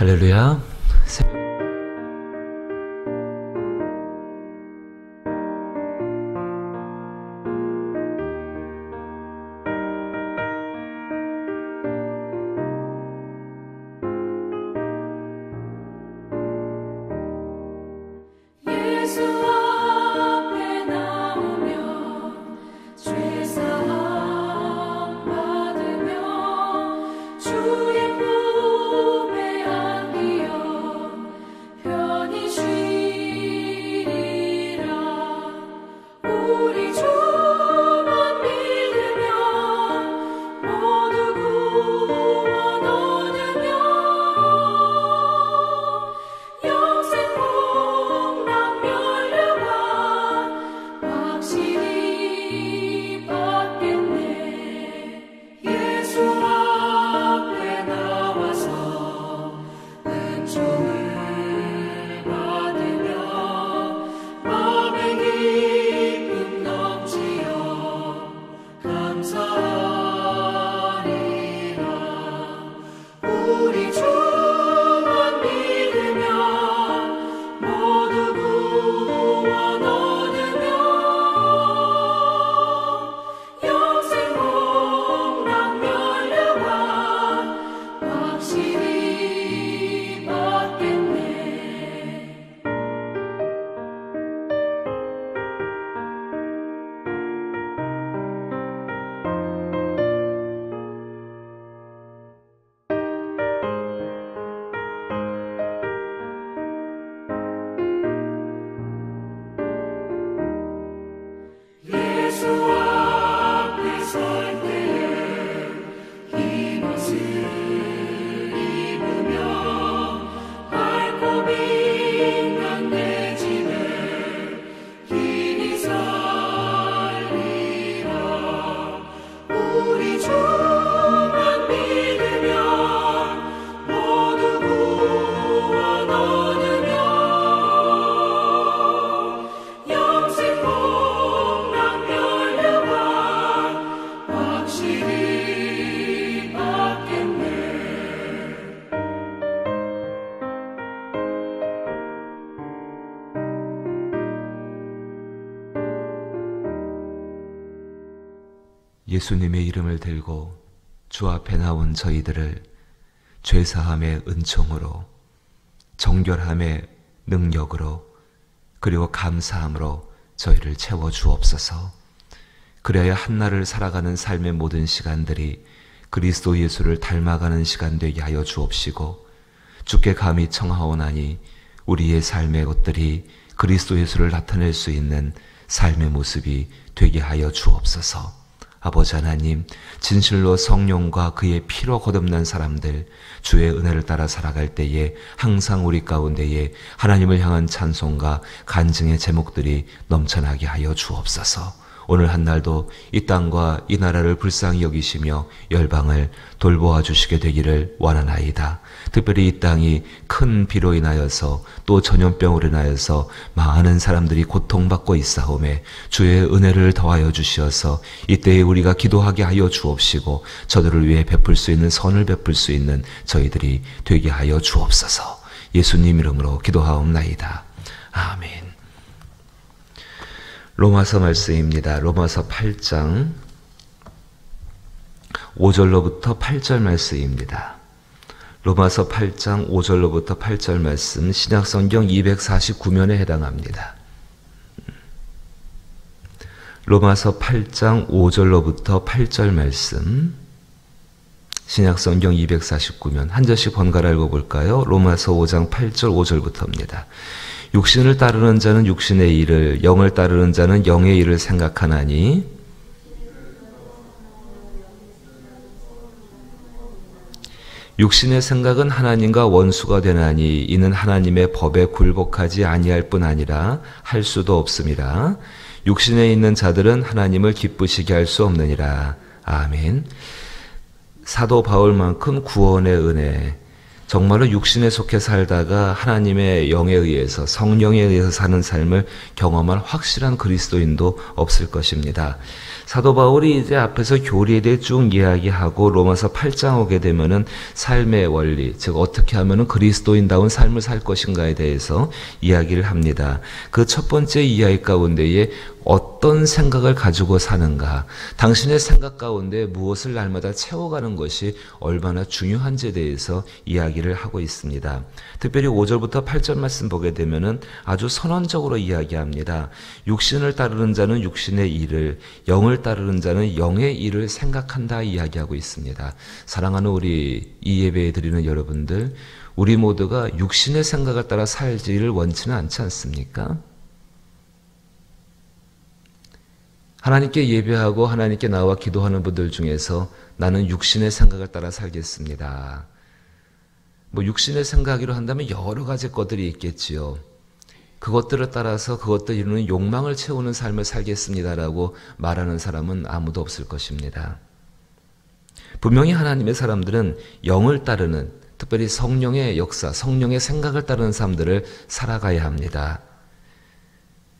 할렐루야. 예수님의 이름을 들고 주 앞에 나온 저희들을 죄사함의 은총으로, 정결함의 능력으로, 그리고 감사함으로 저희를 채워주옵소서. 그래야 한날을 살아가는 삶의 모든 시간들이 그리스도 예수를 닮아가는 시간 되게 하여 주옵시고, 주께 감히 청하오나니 우리의 삶의 것들이 그리스도 예수를 나타낼 수 있는 삶의 모습이 되게 하여 주옵소서. 아버지 하나님, 진실로 성령과 그의 피로 거듭난 사람들, 주의 은혜를 따라 살아갈 때에 항상 우리 가운데에 하나님을 향한 찬송과 간증의 제목들이 넘쳐나게 하여 주옵소서. 오늘 한날도 이 땅과 이 나라를 불쌍히 여기시며 열방을 돌보아 주시게 되기를 원하나이다. 특별히 이 땅이 큰 비로 인하여서 또 전염병으로 인하여서 많은 사람들이 고통받고 있사오매 주의 은혜를 더하여 주시어서 이때에 우리가 기도하게 하여 주옵시고 저들을 위해 베풀 수 있는 선을 베풀 수 있는 저희들이 되게 하여 주옵소서. 예수님 이름으로 기도하옵나이다. 아멘. 로마서 말씀입니다. 로마서 8장 5절로부터 8절 말씀입니다. 로마서 8장 5절로부터 8절 말씀, 신약성경 249면에 해당합니다. 로마서 8장 5절로부터 8절 말씀, 신약성경 249면 한 절씩 번갈아 읽어볼까요? 로마서 5장 8절 5절부터입니다. 육신을 따르는 자는 육신의 일을, 영을 따르는 자는 영의 일을 생각하나니 육신의 생각은 하나님과 원수가 되나니 이는 하나님의 법에 굴복하지 아니할 뿐 아니라 할 수도 없음이라. 육신에 있는 자들은 하나님을 기쁘시게 할 수 없느니라. 아멘. 사도 바울만큼 구원의 은혜, 정말로 육신에 속해 살다가 하나님의 영에 의해서, 성령에 의해서 사는 삶을 경험할 확실한 그리스도인도 없을 것입니다. 사도 바울이 이제 앞에서 교리에 대해 쭉 이야기하고 로마서 8장 오게 되면은 삶의 원리, 즉 어떻게 하면은 그리스도인다운 삶을 살 것인가에 대해서 이야기를 합니다. 그 첫 번째 이야기 가운데에 어떤 생각을 가지고 사는가, 당신의 생각 가운데 무엇을 날마다 채워가는 것이 얼마나 중요한지에 대해서 이야기를 하고 있습니다. 특별히 5절부터 8절 말씀 보게 되면은 아주 선언적으로 이야기합니다. 육신을 따르는 자는 육신의 일을, 영을 따르는 자는 영의 일을 생각한다 이야기하고 있습니다. 사랑하는 우리 이 예배 드리는 여러분들, 우리 모두가 육신의 생각을 따라 살지를 원치는 않지 않습니까? 하나님께 예배하고 하나님께 나와 기도하는 분들 중에서 나는 육신의 생각을 따라 살겠습니다. 육신의 생각이로 한다면 여러 가지 것들이 있겠지요. 그것들을 따라서 그것들 이루는 욕망을 채우는 삶을 살겠습니다라고 말하는 사람은 아무도 없을 것입니다. 분명히 하나님의 사람들은 영을 따르는, 특별히 성령의 역사, 성령의 생각을 따르는 삶들을 살아가야 합니다.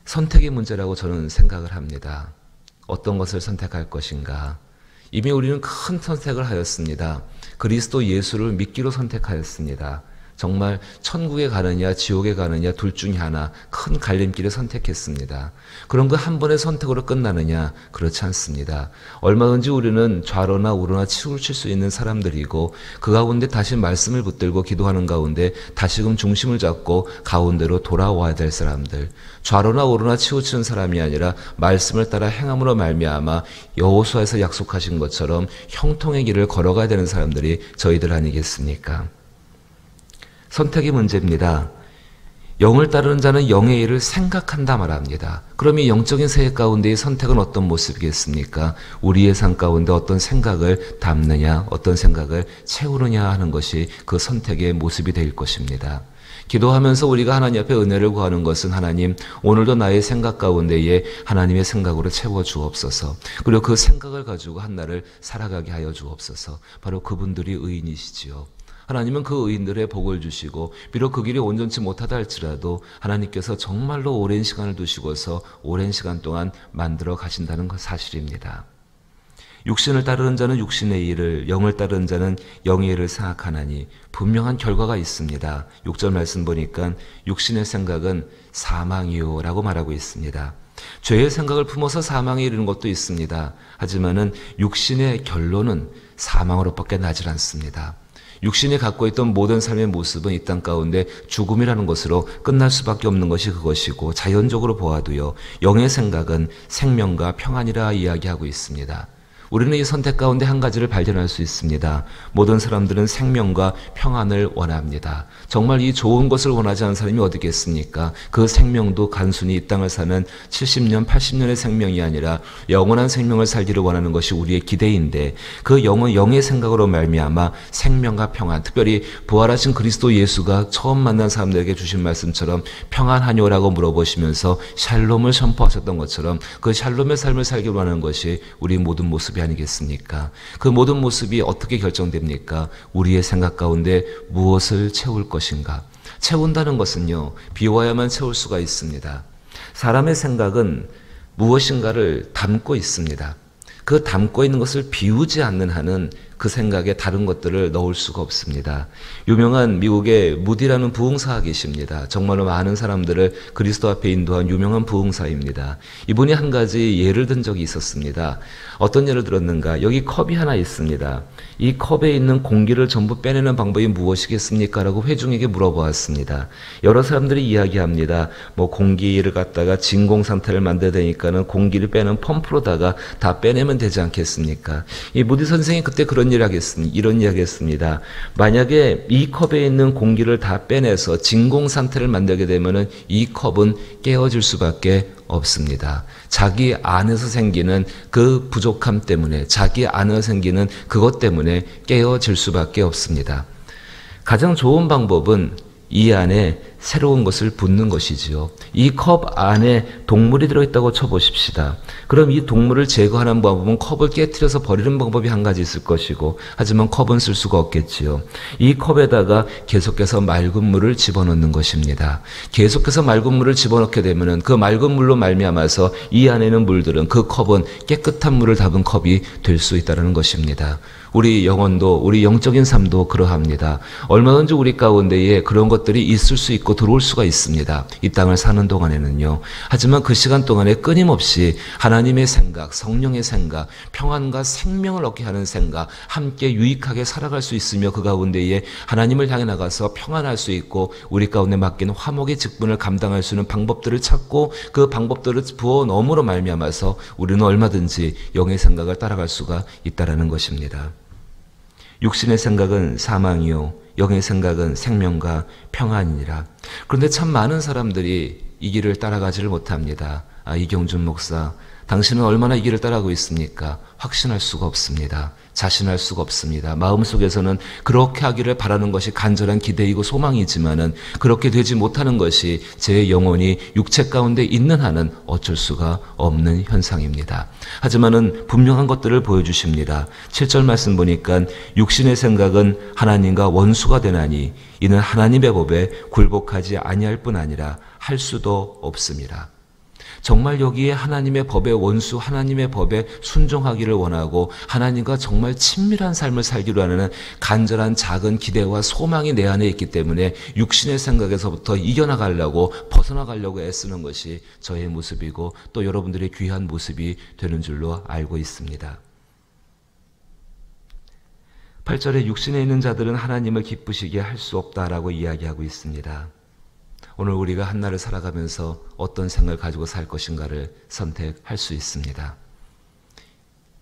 선택의 문제라고 저는 생각을 합니다. 어떤 것을 선택할 것인가? 이미 우리는 큰 선택을 하였습니다. 그리스도 예수를 믿기로 선택하였습니다. 정말 천국에 가느냐 지옥에 가느냐 둘 중에 하나, 큰 갈림길을 선택했습니다. 그럼 그 한 번의 선택으로 끝나느냐? 그렇지 않습니다. 얼마든지 우리는 좌로나 우로나 치우칠 수 있는 사람들이고, 그 가운데 다시 말씀을 붙들고 기도하는 가운데 다시금 중심을 잡고 가운데로 돌아와야 될 사람들, 좌로나 우로나 치우치는 사람이 아니라 말씀을 따라 행함으로 말미암아 여호수아에서 약속하신 것처럼 형통의 길을 걸어가야 되는 사람들이 저희들 아니겠습니까? 선택의 문제입니다. 영을 따르는 자는 영의 일을 생각한다 말합니다. 그럼 이 영적인 세계 가운데의 선택은 어떤 모습이겠습니까? 우리의 삶 가운데 어떤 생각을 담느냐, 어떤 생각을 채우느냐 하는 것이 그 선택의 모습이 될 것입니다. 기도하면서 우리가 하나님 앞에 은혜를 구하는 것은, 하나님 오늘도 나의 생각 가운데에 하나님의 생각으로 채워 주옵소서, 그리고 그 생각을 가지고 한 날을 살아가게 하여 주옵소서. 바로 그분들이 의인이시지요. 하나님은 그 의인들의 복을 주시고, 비록 그 길이 온전치 못하다 할지라도 하나님께서 정말로 오랜 시간을 두시고서 오랜 시간 동안 만들어 가신다는 것 사실입니다. 육신을 따르는 자는 육신의 일을, 영을 따르는 자는 영의 일을 생각하나니 분명한 결과가 있습니다. 6절 말씀 보니까 육신의 생각은 사망이요 라고 말하고 있습니다. 죄의 생각을 품어서 사망에 이르는 것도 있습니다. 하지만은 육신의 결론은 사망으로밖에 나질 않습니다. 육신이 갖고 있던 모든 삶의 모습은 이 땅 가운데 죽음이라는 것으로 끝날 수밖에 없는 것이 그것이고, 자연적으로 보아도요, 영의 생각은 생명과 평안이라 이야기하고 있습니다. 우리는 이 선택 가운데 한 가지를 발견할 수 있습니다. 모든 사람들은 생명과 평안을 원합니다. 정말 이 좋은 것을 원하지 않는 사람이 어디 있겠습니까? 그 생명도 단순히 이 땅을 사는 70년, 80년의 생명이 아니라 영원한 생명을 살기를 원하는 것이 우리의 기대인데, 그 영의 생각으로 말미암아 생명과 평안, 특별히 부활하신 그리스도 예수가 처음 만난 사람들에게 주신 말씀처럼 평안하뇨라고 물어보시면서 샬롬을 선포하셨던 것처럼 그 샬롬의 삶을 살기를 원하는 것이 우리 모든 모습이 아니겠습니까? 그 모든 모습이 어떻게 결정됩니까? 우리의 생각 가운데 무엇을 채울 것인가? 채운다는 것은요, 비워야만 채울 수가 있습니다. 사람의 생각은 무엇인가를 담고 있습니다. 그 담고 있는 것을 비우지 않는 한은 그 생각에 다른 것들을 넣을 수가 없습니다. 유명한 미국의 무디라는 부흥사가 계십니다. 정말로 많은 사람들을 그리스도 앞에 인도한 유명한 부흥사입니다. 이분이 한 가지 예를 든 적이 있었습니다. 어떤 예를 들었는가? 여기 컵이 하나 있습니다. 이 컵에 있는 공기를 전부 빼내는 방법이 무엇이겠습니까? 라고 회중에게 물어보았습니다. 여러 사람들이 이야기합니다. 공기를 갖다가 진공 상태를 만들어야 되니까는 공기를 빼는 펌프로다가 다 빼내면 되지 않겠습니까? 이 무디 선생이 그때 이런 이야기했습니다. 만약에 이 컵에 있는 공기를 다 빼내서 진공 상태를 만들게 되면은 이 컵은 깨어질 수밖에 없습니다. 자기 안에서 생기는 그 부족함 때문에, 자기 안에서 생기는 그것 때문에 깨어질 수밖에 없습니다. 가장 좋은 방법은 이 안에 새로운 것을 붓는 것이지요. 이 컵 안에 동물이 들어있다고 쳐보십시다. 그럼 이 동물을 제거하는 방법은 컵을 깨트려서 버리는 방법이 한 가지 있을 것이고, 하지만 컵은 쓸 수가 없겠지요. 이 컵에다가 계속해서 맑은 물을 집어넣는 것입니다. 계속해서 맑은 물을 집어넣게 되면 그 맑은 물로 말미암아서 이 안에 있는 물들은, 그 컵은 깨끗한 물을 담은 컵이 될 수 있다는 것입니다. 우리 영혼도, 우리 영적인 삶도 그러합니다. 얼마든지 우리 가운데에 그런 것들이 있을 수 있고 들어올 수가 있습니다. 이 땅을 사는 동안에는요. 하지만 그 시간 동안에 끊임없이 하나님의 생각, 성령의 생각, 평안과 생명을 얻게 하는 생각, 함께 유익하게 살아갈 수 있으며 그 가운데에 하나님을 향해 나가서 평안할 수 있고 우리 가운데 맡긴 화목의 직분을 감당할 수 있는 방법들을 찾고 그 방법들을 부어 넣음으로 말미암아서 우리는 얼마든지 영의 생각을 따라갈 수가 있다는 것입니다. 육신의 생각은 사망이요 영의 생각은 생명과 평안이니라. 그런데 참 많은 사람들이 이 길을 따라가지를 못합니다. 이경준 목사, 당신은 얼마나 이 길을 따라가고 있습니까? 확신할 수가 없습니다. 자신할 수가 없습니다. 마음속에서는 그렇게 하기를 바라는 것이 간절한 기대이고 소망이지만은 그렇게 되지 못하는 것이 제 영혼이 육체 가운데 있는 한은 어쩔 수가 없는 현상입니다. 하지만은 분명한 것들을 보여주십니다. 7절 말씀 보니까 육신의 생각은 하나님과 원수가 되나니 이는 하나님의 법에 굴복하지 아니할 뿐 아니라 할 수도 없습니다. 정말 여기에 하나님의 법의 원수, 하나님의 법에 순종하기를 원하고 하나님과 정말 친밀한 삶을 살기로 하는 간절한 작은 기대와 소망이 내 안에 있기 때문에 육신의 생각에서부터 이겨나가려고 벗어나가려고 애쓰는 것이 저의 모습이고 또 여러분들의 귀한 모습이 되는 줄로 알고 있습니다. 8절에 육신에 있는 자들은 하나님을 기쁘시게 할 수 없다라고 이야기하고 있습니다. 오늘 우리가 한날을 살아가면서 어떤 생각을 가지고 살 것인가를 선택할 수 있습니다.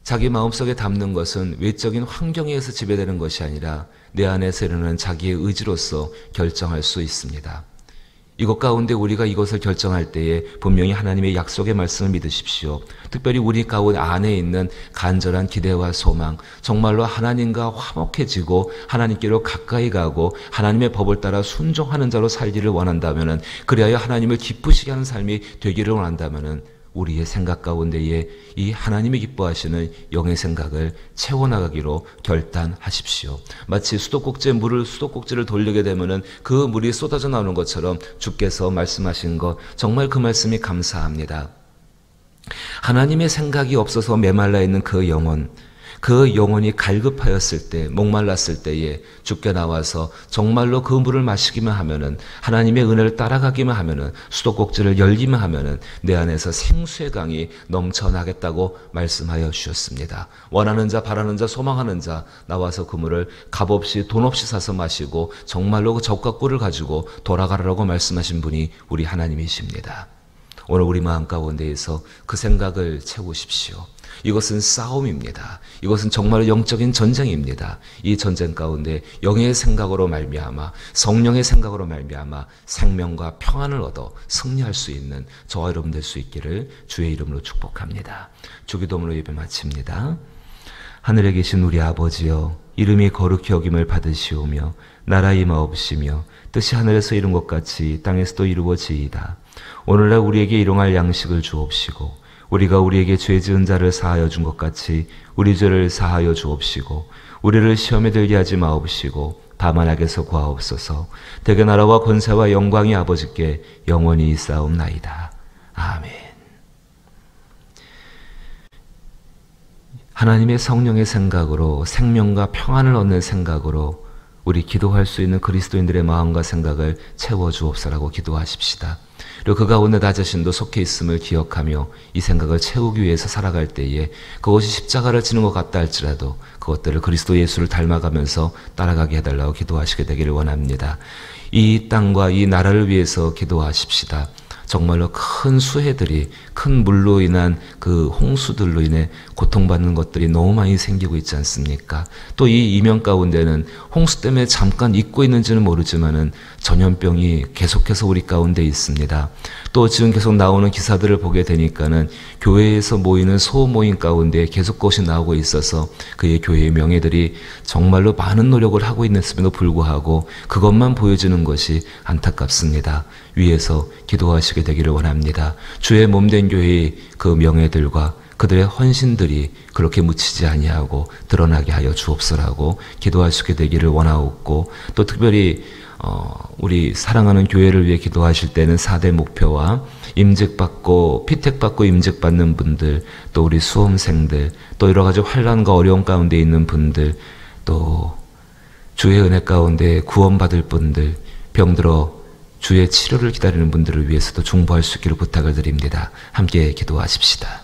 자기 마음속에 담는 것은 외적인 환경에 의해서 지배되는 것이 아니라 내 안에서 일어나는 자기의 의지로서 결정할 수 있습니다. 이것 가운데 우리가 이것을 결정할 때에 분명히 하나님의 약속의 말씀을 믿으십시오. 특별히 우리 가운데 안에 있는 간절한 기대와 소망, 정말로 하나님과 화목해지고 하나님께로 가까이 가고 하나님의 법을 따라 순종하는 자로 살기를 원한다면, 그리하여 하나님을 기쁘시게 하는 삶이 되기를 원한다면 우리의 생각 가운데에 이 하나님이 기뻐하시는 영의 생각을 채워나가기로 결단하십시오. 마치 수도꼭지를 돌리게 되면은 그 물이 쏟아져 나오는 것처럼 주께서 말씀하신 것, 정말 그 말씀이 감사합니다. 하나님의 생각이 없어서 메말라 있는 그 영혼이 갈급하였을 때, 목말랐을 때에 주께 나와서 정말로 그 물을 마시기만 하면은, 하나님의 은혜를 따라가기만 하면은, 수도꼭지를 열기만 하면은 내 안에서 생수의 강이 넘쳐나겠다고 말씀하여 주셨습니다. 원하는 자, 바라는 자, 소망하는 자 나와서 그 물을 값없이 돈 없이 사서 마시고 정말로 그 젖과 꿀을 가지고 돌아가라고 말씀하신 분이 우리 하나님이십니다. 오늘 우리 마음 가운데에서 그 생각을 채우십시오. 이것은 싸움입니다. 이것은 정말 영적인 전쟁입니다. 이 전쟁 가운데 영의 생각으로 말미암아, 성령의 생각으로 말미암아 생명과 평안을 얻어 승리할 수 있는 저와 여러분 될 수 있기를 주의 이름으로 축복합니다. 주기도문으로 예배 마칩니다. 하늘에 계신 우리 아버지여, 이름이 거룩히 여김을 받으시오며 나라 임하옵시며 뜻이 하늘에서 이룬 것 같이 땅에서도 이루어지이다. 오늘날 우리에게 일용할 양식을 주옵시고 우리가 우리에게 죄 지은 자를 사하여 준 것 같이 우리 죄를 사하여 주옵시고 우리를 시험에 들게 하지 마옵시고 다만 악에서 구하옵소서. 대개 나라와 권세와 영광이 아버지께 영원히 있사옵나이다. 아멘. 하나님의 성령의 생각으로, 생명과 평안을 얻는 생각으로 우리 기도할 수 있는 그리스도인들의 마음과 생각을 채워주옵소라고 기도하십시다. 그리고 그 가운데 나 자신도 속해 있음을 기억하며 이 생각을 채우기 위해서 살아갈 때에 그것이 십자가를 지는 것 같다 할지라도 그것들을 그리스도 예수를 닮아가면서 따라가게 해달라고 기도하시게 되기를 원합니다. 이 땅과 이 나라를 위해서 기도하십시다. 정말로 큰 수해들이, 큰 물로 인한 그 홍수들로 인해 고통받는 것들이 너무 많이 생기고 있지 않습니까? 또 이 이면 가운데는 홍수 때문에 잠깐 잊고 있는지는 모르지만은 전염병이 계속해서 우리 가운데 있습니다. 또 지금 계속 나오는 기사들을 보게 되니까는 교회에서 모이는 소모임 가운데 계속 그것이 나오고 있어서 그의 교회의 명예들이 정말로 많은 노력을 하고 있음에도 불구하고 그것만 보여주는 것이 안타깝습니다. 위에서 기도하시게 되기를 원합니다. 주의 몸된 교회의 그 명예들과 그들의 헌신들이 그렇게 묻히지 아니하고 드러나게 하여 주옵소라고 기도하시게 되기를 원하옵고, 또 특별히 우리 사랑하는 교회를 위해 기도하실 때는 4대 목표와 임직받고 피택받고 임직받는 분들, 또 우리 수험생들, 또 여러 가지 환난과 어려움 가운데 있는 분들, 또 주의 은혜 가운데 구원받을 분들, 병들어 주의 치료를 기다리는 분들을 위해서도 중보할 수 있기를 부탁을 드립니다. 함께 기도하십시다.